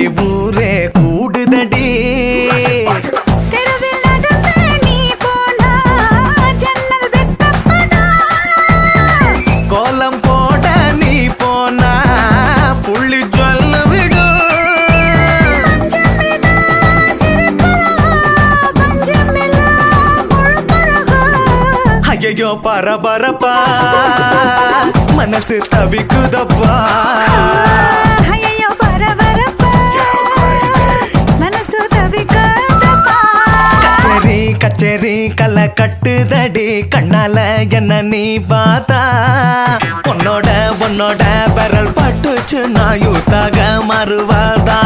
அடி ஊரே கூடுதடி தெருவில் நடந்து நீ போனா ஜன்னல் வெட்டப்படா கோலம் போட நீ போனா புள்ளி சொல்லு விடும் பஞ்சமிதா சிரிப்பழகா பஞ்சமில்லா பொழுப்பழகா ஐயோ பரபரப்பா மனசு தவிக்குதப்பா ஐயோ பரபரப்பா மனசு தவிக்குதப்பா கச்சேரி கச்சேரி கலை கட்டுதடி கண்ணால என்ன நீ பார்த்தா உன்னோட விரல் பட்டுச்சு நான் யூத்தாக மாறுவாதா